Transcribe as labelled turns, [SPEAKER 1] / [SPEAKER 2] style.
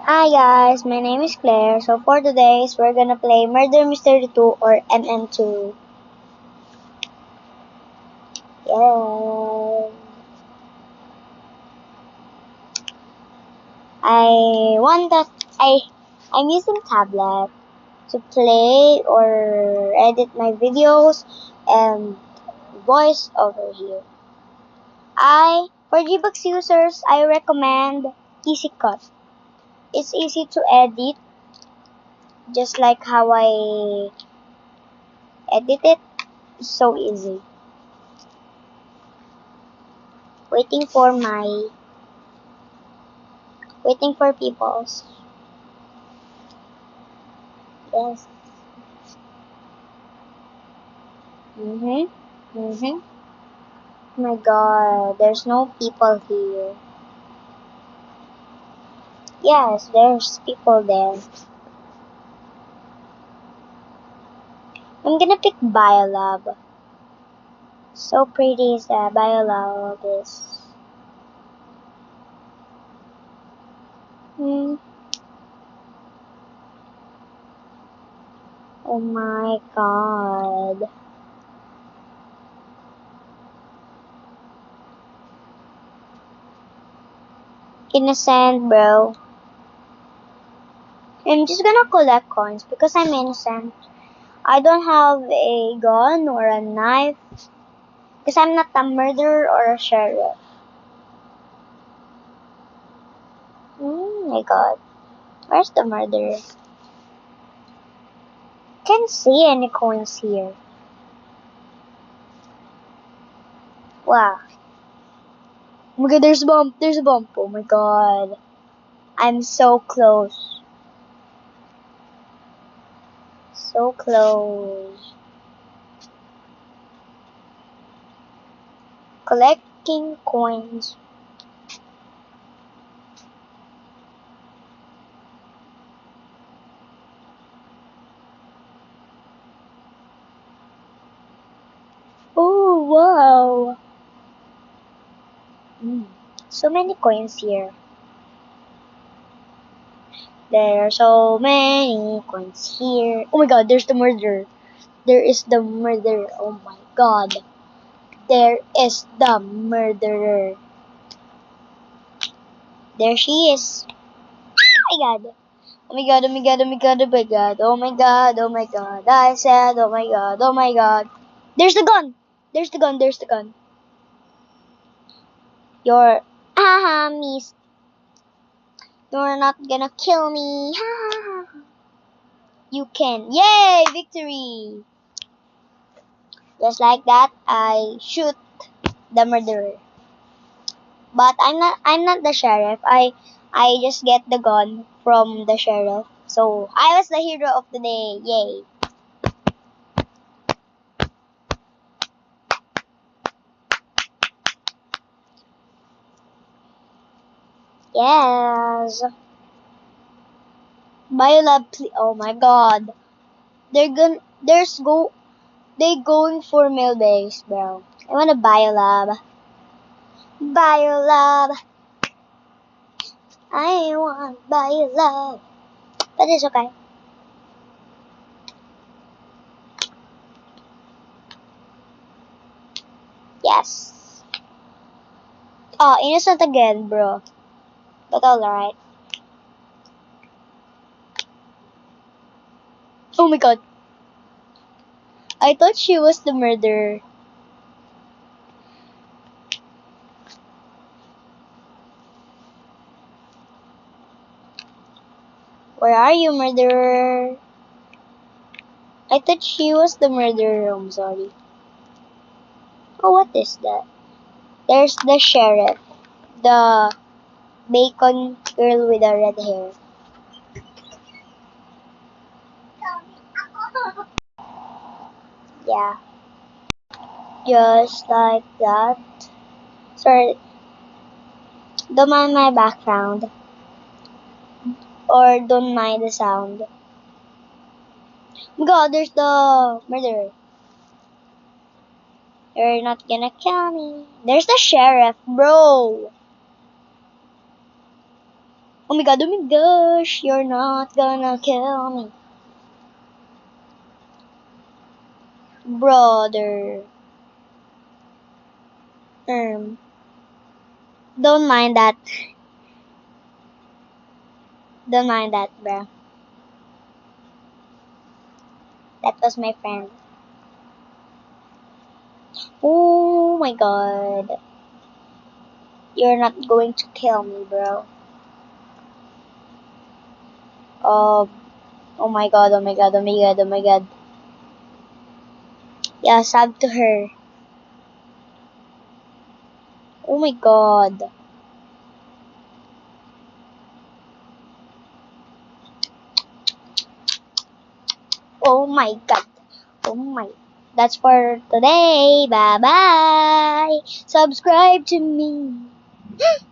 [SPEAKER 1] Hi guys, my name is Claire. So for today's, we're gonna play Murder Mystery 2 or MM2. Yeah. I want that I'm using tablet to play or edit my videos and voice over here. For Gbox users, I recommend Easy Cut. It's easy to edit, just like how I edit it. It's so easy. Waiting for my Waiting for peoples. Yes. Mhm. Mhm. Oh my God, there's no people here. Yes, there's people there. I'm gonna pick Biolab. So pretty is that Biolab is. Hmm. Oh my God. Innocent, bro. I'm just gonna collect coins because I'm innocent. I don't have a gun or a knife because I'm not a murderer or a sheriff. Oh my God. Where's the murderer? Can't see any coins here. Wow. Oh my God, there's a bump. There's a bump. Oh my God. I'm so close. So close. Collecting coins. Oh, wow. So many coins here. There are so many coins here. Oh my God, there's the murderer. There is the murderer. Oh my God. There is the murderer. There she is. Oh my God. Oh my God, oh my God, oh my God, oh my God, oh my God, oh my God. I said, oh my God, oh my God. There's the gun. There's the gun, there's the gun. You're, haha, miss. You're not gonna kill me. Ha ha ha. You can. Yay, victory. Just like that, I shoot the murderer. But I'm not the sheriff. I just get the gun from the sheriff. So I was the hero of the day. Yay. Yes. Biolab, oh my God. They going for meal base, bro. I want a biolab. Biolab. I want biolab. But it's okay. Yes. Oh, innocent again, bro. But alright. Oh my God. I thought she was the murderer. Where are you, murderer? I thought she was the murderer. I'm sorry. Oh, what is that? There's the sheriff. The bacon girl with the red hair. Yeah. Just like that. Sorry, don't mind my background. Or don't mind the sound. God, there's the murderer. You're not gonna kill me. There's the sheriff, bro. Oh my god, oh my gosh, you're not gonna kill me. Brother. Don't mind that. Don't mind that, bro. That was my friend. Oh my god. You're not going to kill me, bro. Oh, oh my god, oh my god, oh my god, oh my god. Yeah, sub to her. Oh my god. Oh my god. Oh my. That's for today. Bye bye. Subscribe to me.